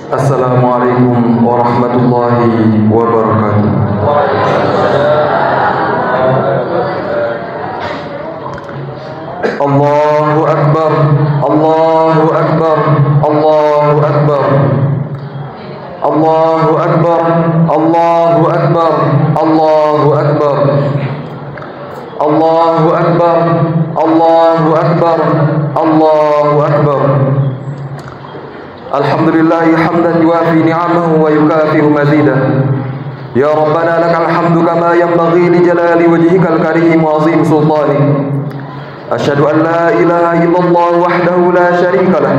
Assalamualaikum warahmatullahi wabarakatuh. Allahu Akbar, Allahu Akbar, Allahu Akbar, Allahu Akbar, Allahu Akbar, Allahu Akbar, Allahu Akbar, Allahu Akbar, Allahu Akbar. Alhamdulillahi hamdan yuafi ni'amahu wa yukafi'u mazidah. Ya Rabbana lakal hamdu kama yanbaghi li jalali wajhikal karim wa azim sultanik. Asyhadu an la ilaha illallah wahdahu la syarika lah.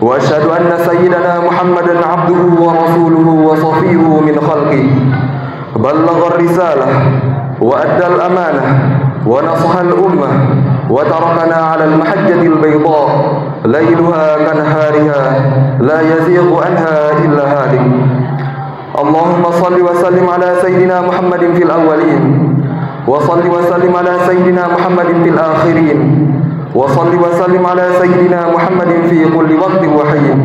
Wa asyhadu anna sayyidana Muhammadan abduhu wa rasuluhu wa safiyuhu min khalqihi. Ballagha ar-risalah wa adda al-amanah wa nasaha al-ummah wa tarakana 'ala al-mahajjati al-bayda lailuha kanahariha la yazighu anha illa halik. Allahumma salli wa sallim ala sayyidina Muhammadin fil awwalin wa salli wa sallim ala sayyidina Muhammadin fil akhirin wa salli wa sallim ala sayyidina Muhammadin fi kulli waqtin wa hin.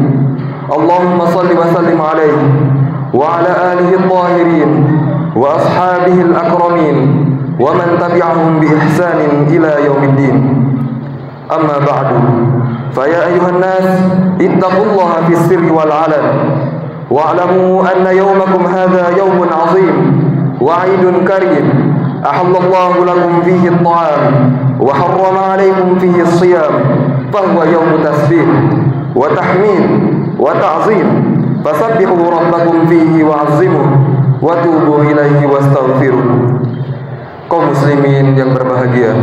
Allahumma salli wa sallim alaihi wa ala alihi at-tahirin wa ashabihi al-akramin wa man tabi'ahum bi ihsanin ila yaumiddin. Amma ba'du. Faya ayuhan nas ittaqullaha fis sirri wal 'alan wa'lamu anna yawmakum hadha yawmun 'azim wa 'idun karim ahallallahu lakum fihi at-ta'am wa harrama 'alaykum fihi as-siyam fa huwa yawmu tasbih wa tahmid wa ta'zim fasabbihu rabbakum fihi wa'azzimuhu wa tubu ilaihi wastaghfiruh. Kaum muslimin yang berbahagia,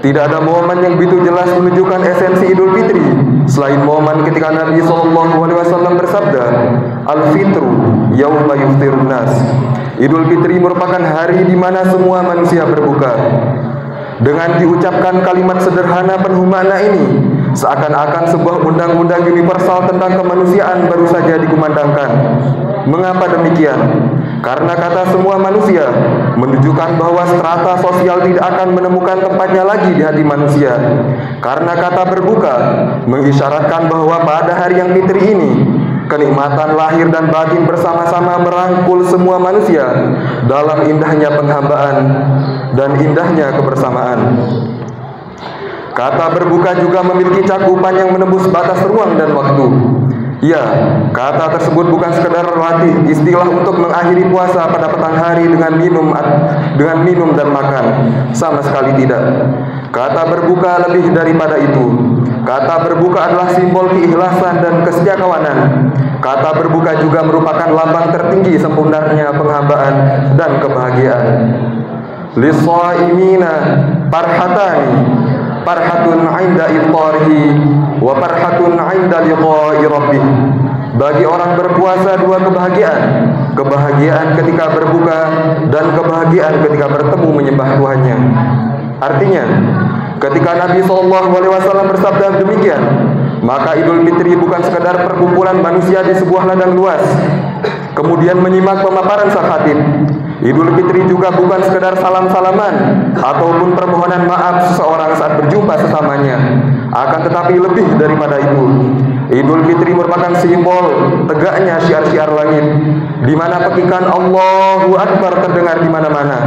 tidak ada momen yang begitu jelas menunjukkan esensi Idul Fitri selain momen ketika Nabi SAW bersabda, Al-Fitru yauma yuftirun nas. Idul Fitri merupakan hari di mana semua manusia berbuka. Dengan diucapkan kalimat sederhana penuh makna ini, seakan-akan sebuah undang-undang universal tentang kemanusiaan baru saja dikumandangkan. Mengapa demikian? Karena kata semua manusia menunjukkan bahwa strata sosial tidak akan menemukan tempatnya lagi di hati manusia. Karena kata berbuka mengisyaratkan bahwa pada hari yang fitri ini, kenikmatan lahir dan batin bersama-sama merangkul semua manusia dalam indahnya penghambaan dan indahnya kebersamaan. Kata berbuka juga memiliki cakupan yang menembus batas ruang dan waktu. Ya, kata tersebut bukan sekedar latih istilah untuk mengakhiri puasa pada petang hari dengan minum dan makan. Sama sekali tidak. Kata berbuka lebih daripada itu. Kata berbuka adalah simbol keikhlasan dan kesetiakawanan. Kata berbuka juga merupakan lambang tertinggi sempurnanya penghambaan dan kebahagiaan. Lis-shaimina farhatani, farhatun 'inda iftarihi wa farhatun 'inda liqa'i rabbih. Bagi orang berpuasa dua kebahagiaan, kebahagiaan ketika berbuka dan kebahagiaan ketika bertemu menyembah Tuhannya. Artinya, ketika Nabi SAW bersabda demikian, maka Idul Fitri bukan sekadar perkumpulan manusia di sebuah ladang luas kemudian menyimak pemaparan sang khatib. Idul Fitri juga bukan sekedar salam-salaman ataupun permohonan maaf seseorang saat berjumpa sesamanya. Akan tetapi lebih daripada itu, Idul Fitri merupakan simbol tegaknya syiar-syiar langit, di mana petikan Allahu Akbar terdengar di mana-mana.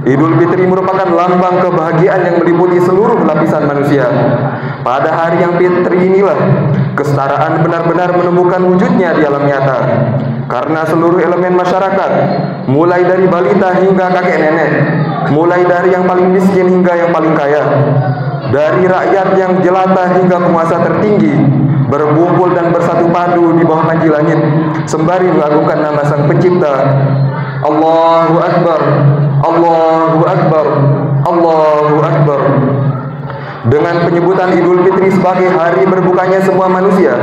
Idul Fitri merupakan lambang kebahagiaan yang meliputi seluruh lapisan manusia. Pada hari yang fitri inilah kesetaraan benar-benar menemukan wujudnya di alam nyata. Karena seluruh elemen masyarakat, mulai dari balita hingga kakek nenek, mulai dari yang paling miskin hingga yang paling kaya, dari rakyat yang jelata hingga penguasa tertinggi, berkumpul dan bersatu padu di bawah panji langit sembari mengagungkan nama Sang Pencipta. Allahu Akbar, Allahu Akbar, Allahu Akbar. Dengan penyebutan Idul Fitri sebagai hari berbukanya semua manusia,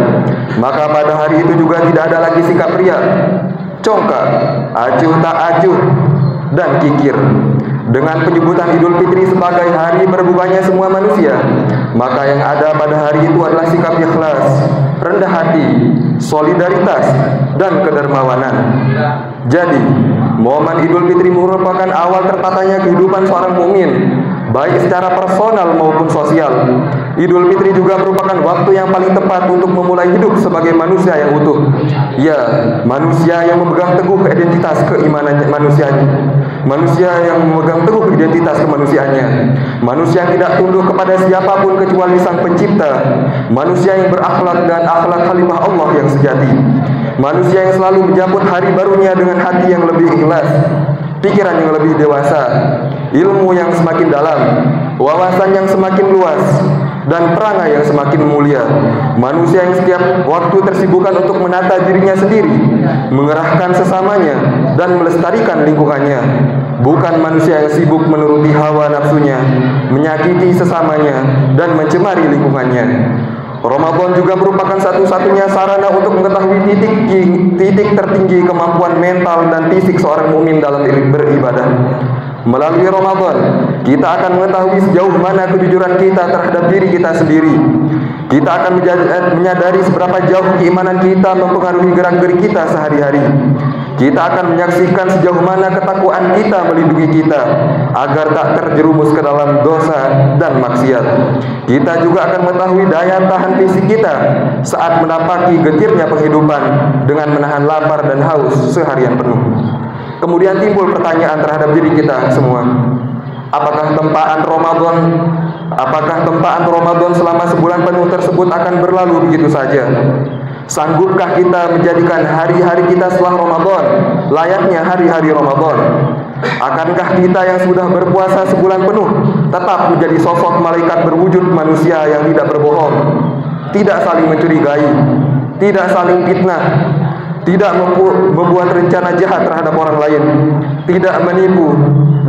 maka pada hari itu juga tidak ada lagi sikap riya, congkak, acuh tak acuh, dan kikir. Dengan penyebutan Idul Fitri sebagai hari berbukanya semua manusia, maka yang ada pada hari itu adalah sikap ikhlas, rendah hati, solidaritas, dan kedermawanan. Jadi, momen Idul Fitri merupakan awal tertatanya kehidupan seorang mukmin, baik secara personal maupun sosial. Idul Fitri juga merupakan waktu yang paling tepat untuk memulai hidup sebagai manusia yang utuh. Ya, manusia yang memegang teguh identitas keimanannya, manusia yang memegang teguh identitas kemanusiaannya, manusia yang tidak tunduk kepada siapapun kecuali Sang Pencipta, manusia yang berakhlak dan akhlak khalifah Allah yang sejati, manusia yang selalu menjemput hari barunya dengan hati yang lebih ikhlas, pikiran yang lebih dewasa, ilmu yang semakin dalam, wawasan yang semakin luas, dan perangai yang semakin mulia. Manusia yang setiap waktu tersibukkan untuk menata dirinya sendiri, mengerahkan sesamanya, dan melestarikan lingkungannya. Bukan manusia yang sibuk menuruti hawa nafsunya, menyakiti sesamanya, dan mencemari lingkungannya. Ramadan juga merupakan satu-satunya sarana untuk mengetahui titik tertinggi kemampuan mental dan fisik seorang mukmin dalam beribadah. Melalui Ramadan, kita akan mengetahui sejauh mana kejujuran kita terhadap diri kita sendiri. Kita akan menyadari seberapa jauh keimanan kita mempengaruhi gerak-gerik kita sehari-hari. Kita akan menyaksikan sejauh mana ketakwaan kita melindungi kita agar tak terjerumus ke dalam dosa dan maksiat. Kita juga akan mengetahui daya tahan fisik kita saat menapaki getirnya penghidupan dengan menahan lapar dan haus seharian penuh. Kemudian timbul pertanyaan terhadap diri kita semua. Apakah tempaan Ramadan selama sebulan penuh tersebut akan berlalu begitu saja? Sanggupkah kita menjadikan hari-hari kita setelah Ramadan layaknya hari-hari Ramadan? Akankah kita yang sudah berpuasa sebulan penuh tetap menjadi sosok malaikat berwujud manusia yang tidak berbohong, tidak saling mencurigai, tidak saling fitnah, tidak membuat rencana jahat terhadap orang lain, tidak menipu,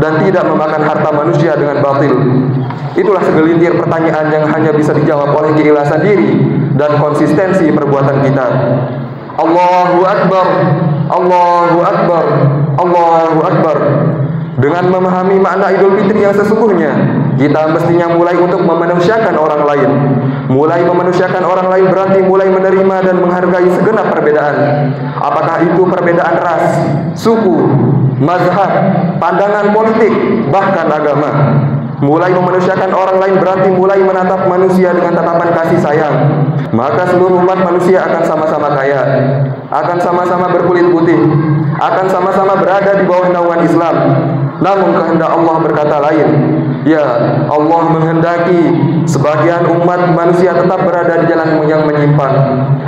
dan tidak memakan harta manusia dengan batil? Itulah segelintir pertanyaan yang hanya bisa dijawab oleh keikhlasan diri dan konsistensi perbuatan kita. Allahu Akbar, Allahu Akbar, Allahu Akbar. Dengan memahami makna Idul Fitri yang sesungguhnya, kita mestinya mulai untuk memanusiakan orang lain. Mulai memanusiakan orang lain berarti mulai menerima dan menghargai segenap perbedaan. Apakah itu perbedaan ras, suku, mazhab, pandangan politik, bahkan agama. Mulai memanusiakan orang lain berarti mulai menatap manusia dengan tatapan kasih sayang. Maka seluruh umat manusia akan sama-sama kaya, akan sama-sama berkulit putih, akan sama-sama berada di bawah naungan Islam. Namun kehendak Allah berkata lain. Ya, Allah menghendaki sebagian umat manusia tetap berada di jalan yang menyimpang,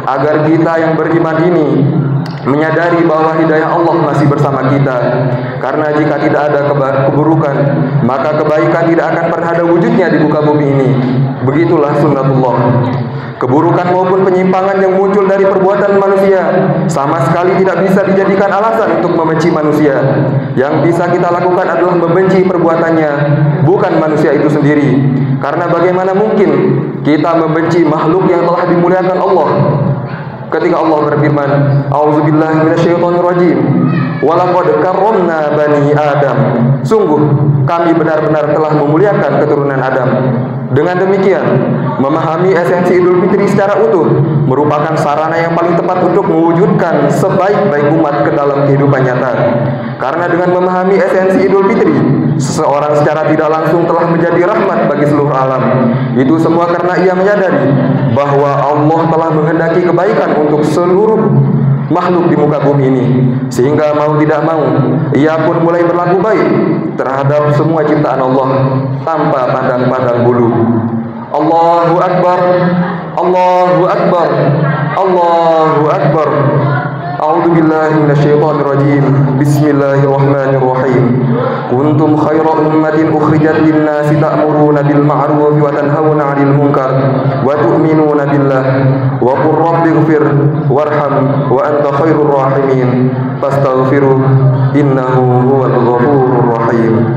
agar kita yang beriman ini menyadari bahwa hidayah Allah masih bersama kita. Karena jika tidak ada keburukan, maka kebaikan tidak akan pernah ada wujudnya di muka bumi ini. Begitulah sunnatullah. Keburukan maupun penyimpangan yang muncul dari perbuatan manusia sama sekali tidak bisa dijadikan alasan untuk membenci manusia. Yang bisa kita lakukan adalah membenci perbuatannya, bukan manusia itu sendiri. Karena bagaimana mungkin kita membenci makhluk yang telah dimuliakan Allah? Ketika Allah berfirman, "A'udzubillahi minasyaitonirrajim. Walaqad karramna bani Adam." Sungguh kami benar-benar telah memuliakan keturunan Adam. Dengan demikian, memahami esensi Idul Fitri secara utuh merupakan sarana yang paling tepat untuk mewujudkan sebaik-baik umat ke dalam kehidupan nyata. Karena dengan memahami esensi Idul Fitri, seseorang secara tidak langsung telah menjadi rahmat bagi seluruh alam. Itu semua karena ia menyadari bahwa Allah telah menghendaki kebaikan untuk seluruh makhluk di muka bumi ini, sehingga mau tidak mau ia pun mulai berlaku baik terhadap semua ciptaan Allah tanpa pandang-pandang bulu. Allahu Akbar, Allahu Akbar, Allahu Akbar. A'udzu billahi minasyaitonir rajim. Bismillahirrahmanirrahim. Kuntum khaira ummatin ukhrijat lin-nasi ta'muruna bil ma'ruf wa tanhauna 'anil munkar wa tu'minuna billah wa qur rabbighfir warham wa anta khairur rahimin. Fastaghfiruh innahu huwal ghafurur rahim.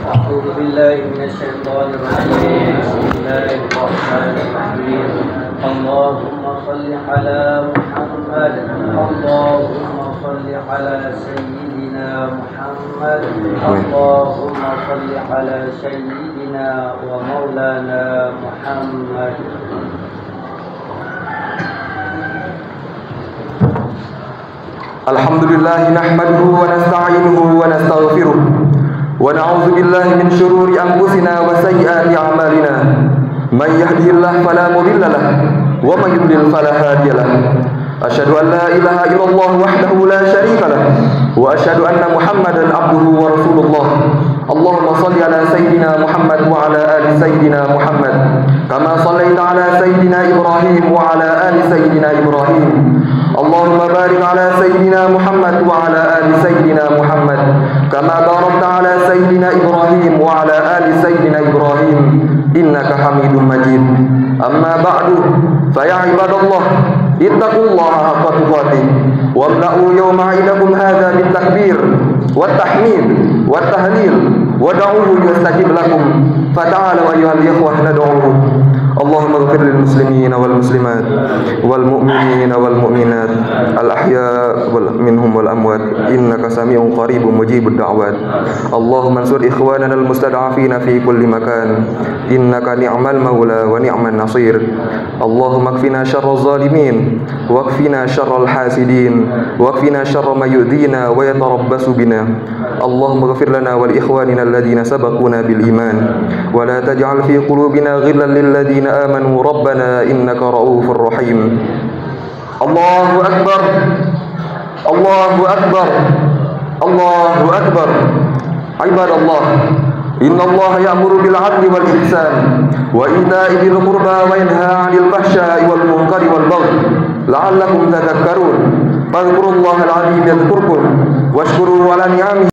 A'udzu billahi minasyaitonir rajim. Bismillahirrahmanirrahim. Allahumma shalli ala Muhammad. Allahumma shalli ala sayyidina Muhammad. Allahumma shalli ala sayyidina wa maulana Muhammad. Alhamdulillah nahmaduhu wa nasta'inuhu wa nastaghfiruh wa na'udzu billahi min shururi anfusina wa sayyiati a'malina. من يهده الله فلا مضل له ومن يضلل فلا هادي له أشهد أن لا إله إلا الله وحده لا شريك له وأشهد أن محمدا عبده ورسول الله اللهم صل على سيدنا محمد وعلى آل سيدنا محمد كما صليت على سيدنا إبراهيم وعلى آل سيدنا إبراهيم اللهم بارك على سيدنا محمد وعلى آل سيدنا محمد كما باركت على سيدنا إبراهيم وعلى آل سيدنا إبراهيم إنك حميد مجيد أما بعد فيا عباد الله اتقوا الله حق تقاته واملأوا يوم عيدكم هذا بالتكبير والتحميد والتهليل ودعوه يستجيب لكم فتعالوا أيها الإخوة ندعوه اللهم اغفر للمسلمين والمسلمات والمؤمنين والمؤمنات الأحياء منهم والأموات إنك سميع قريب مجيب الدعوات اللهم انصر إخواننا المستضعفين في كل مكان إنك نعم المولى ونعم النصير اللهم اكفنا شر الظالمين واكفنا شر الحاسدين واكفنا شر ما يؤذينا ويتربص بنا اللهم اغفر لنا ولإخواننا الذين سبقونا بالإيمان ولا تجعل في قلوبنا غلا للذين آمنوا ربنا إنك رؤوف رحيم الله أكبر الله أكبر الله أكبر عباد الله إن الله يأمر بالعدل والإحسان وإيتاء ذي القربى وينهى عن الفحشاء والمنكر والبغي لعلكم تذكرون فاذكروا الله العظيم يذكركم واشكروه على نعمه